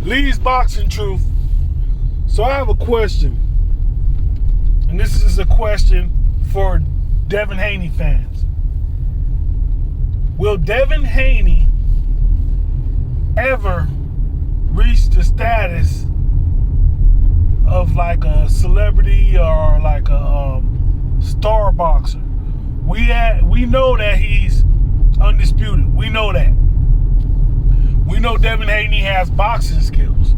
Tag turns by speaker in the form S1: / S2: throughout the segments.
S1: Lee's Boxing Truth. So I have a question. And this is a question for Devin Haney fans. Will Devin Haney ever reach the status of like a celebrity or like a star boxer? We know that he's undisputed. We know that. We know Devin Haney has boxing skills.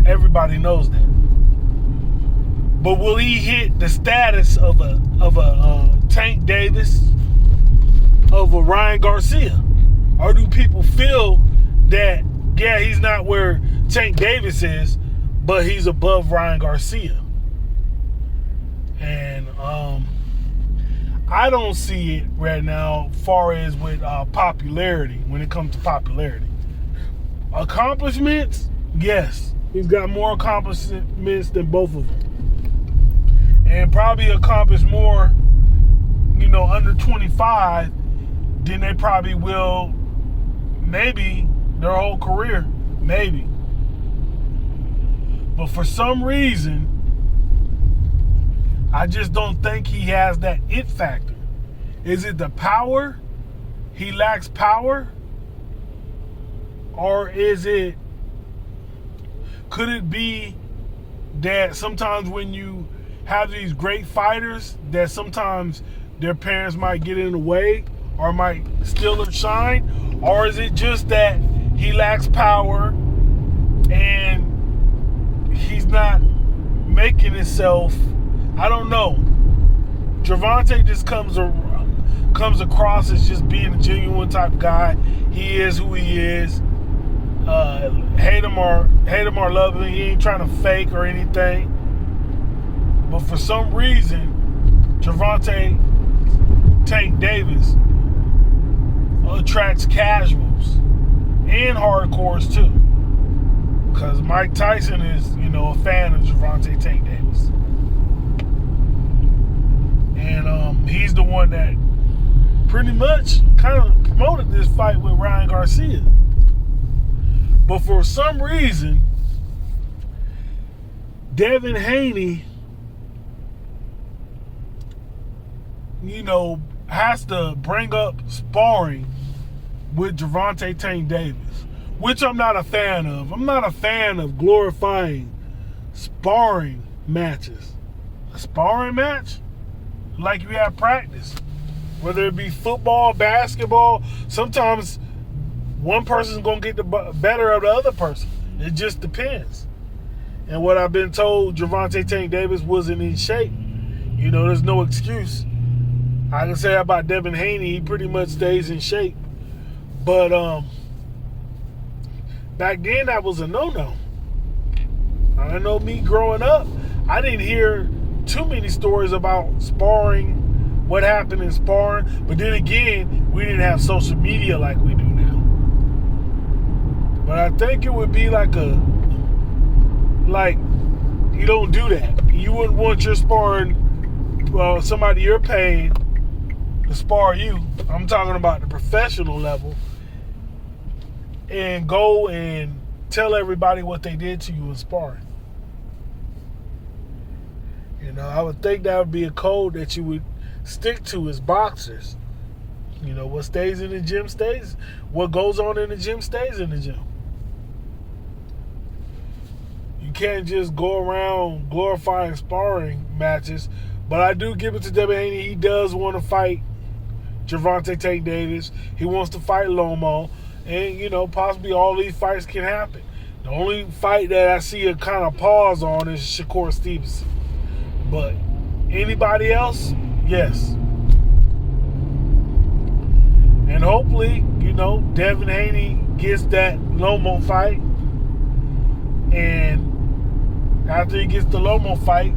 S1: Everybody knows that. But will he hit the status of a Tank Davis, of a Ryan Garcia? Or do people feel that, yeah, he's not where Tank Davis is, but he's above Ryan Garcia? And I don't see it right now far as with popularity, when it comes to popularity. Accomplishments, yes. He's got more accomplishments than both of them. And probably accomplished more, under 25 than they probably will maybe their whole career. Maybe. But for some reason, I just don't think he has that it factor. Is it the power? He lacks power? Or could it be that sometimes when you have these great fighters, that sometimes their parents might get in the way or might steal their shine? Or is it just that he lacks power and he's not making himself? I don't know. Gervonta just comes across as just being a genuine type of guy. He is who he is. Hate him or love him, he ain't trying to fake or anything. But for some reason, Gervonta Tank Davis attracts casuals and hardcores too. Because Mike Tyson is, a fan of Gervonta Tank Davis. And he's the one that pretty much kind of promoted this fight with Ryan Garcia. But for some reason, Devin Haney, has to bring up sparring with Gervonta Tank Davis, which I'm not a fan of. I'm not a fan of glorifying sparring matches. A sparring match? Like you have practice. Whether it be football, basketball, sometimes one person's going to get the better of the other person. It just depends. And what I've been told, Gervonta Tank Davis wasn't in shape. There's no excuse. I can say about Devin Haney, he pretty much stays in shape. But back then, that was a no-no. I know me growing up, I didn't hear too many stories about sparring, what happened in sparring. But then again, we didn't have social media like we do now. But I think it would be like you don't do that. You wouldn't want your sparring, somebody you're paying to spar you. I'm talking about the professional level. And go and tell everybody what they did to you in sparring. I would think that would be a code that you would stick to as boxers. What stays in the gym stays. What goes on in the gym stays in the gym. You can't just go around glorifying sparring matches. But I do give it to Devin Haney. He does want to fight Gervonta Tank Davis. He wants to fight Lomo. And, possibly all these fights can happen. The only fight that I see a kind of pause on is Shakur Stevenson. But anybody else, yes. And hopefully, Devin Haney gets that Lomo fight. And after he gets the Lomo fight,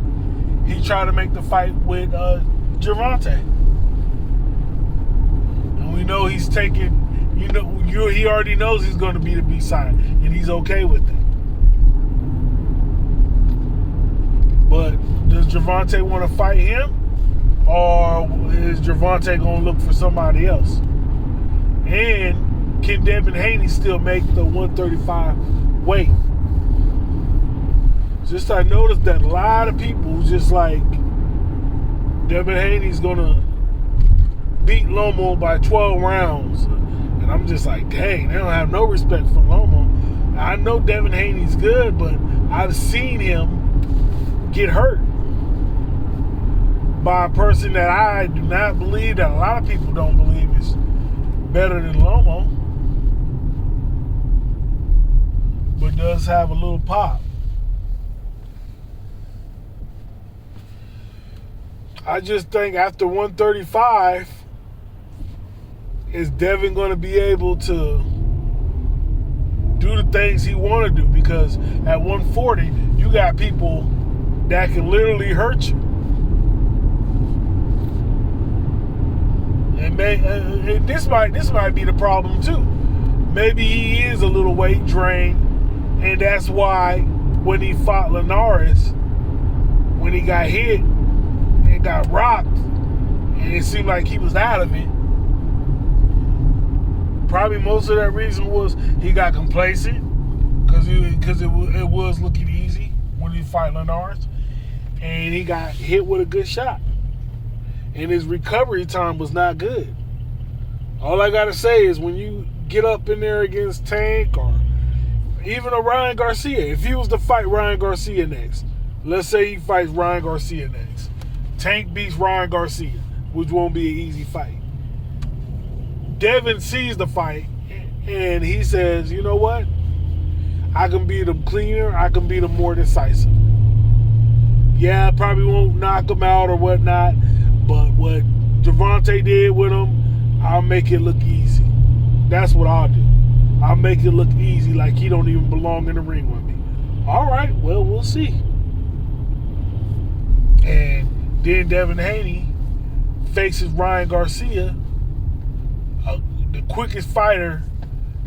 S1: he try to make the fight with Gervonta. And we know he's taking, he already knows he's going to be the B-side. And he's okay with that. But does Gervonta want to fight him? Or is Gervonta going to look for somebody else? And can Devin Haney still make the 135 weight. Just I noticed that a lot of people just like Devin Haney's gonna beat Lomo by 12 rounds. And I'm just like, dang, they don't have no respect for Lomo. I know Devin Haney's good, but I've seen him get hurt by a person that I do not believe, that a lot of people don't believe is better than Lomo, but does have a little pop. I just think after 135, is Devin going to be able to do the things he want to do? Because at 140, you got people that can literally hurt you. And this might be the problem too. Maybe he is a little weight drained, and that's why when he fought Linares, when he got hit and got rocked, and it seemed like he was out of it, probably most of that reason was he got complacent because it was looking easy when he fought Linares, and he got hit with a good shot, and his recovery time was not good. All I gotta say is when you get up in there against Tank or even a Ryan Garcia, if he was to fight Ryan Garcia next, let's say he fights Ryan Garcia next, Tank beats Ryan Garcia, which won't be an easy fight. Devin sees the fight and he says, you know what? I can beat him cleaner. I can beat him more decisive. Yeah, I probably won't knock him out or whatnot, but what Gervonta did with him, I'll make it look easy. That's what I'll do. I'll make it look easy, like he don't even belong in the ring with me. All right, well, we'll see. And then Devin Haney faces Ryan Garcia, the quickest fighter,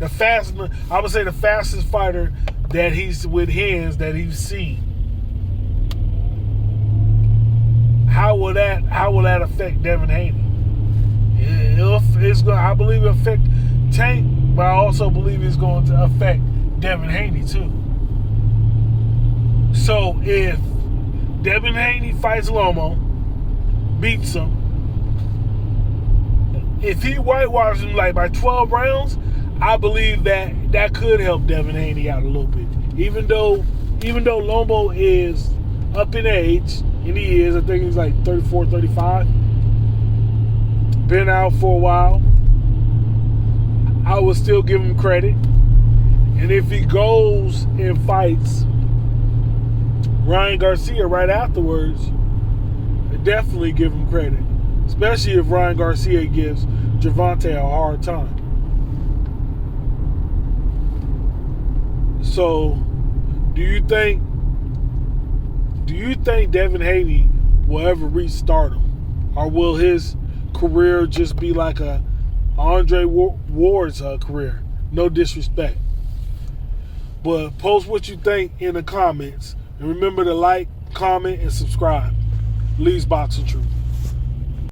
S1: I would say the fastest fighter that he's with hands that he's seen. How will that affect Devin Haney? I believe it'll affect Tank, but I also believe it's going to affect Devin Haney too. So if Devin Haney fights Lomo, beats him, if he whitewashes him like by 12 rounds, I believe that could help Devin Haney out a little bit. Even though Lomo is up in age, and he is, I think he's like 34, 35, been out for a while, I would still give him credit. And if he goes and fights Ryan Garcia right afterwards, I definitely give him credit. Especially if Ryan Garcia gives Gervonta a hard time. So, do you think Devin Haney will ever reach stardom? Or will his career just be like a Andre Ward's career? No disrespect. But post what you think in the comments. And remember to like, comment, and subscribe. Lee's Boxing Truth.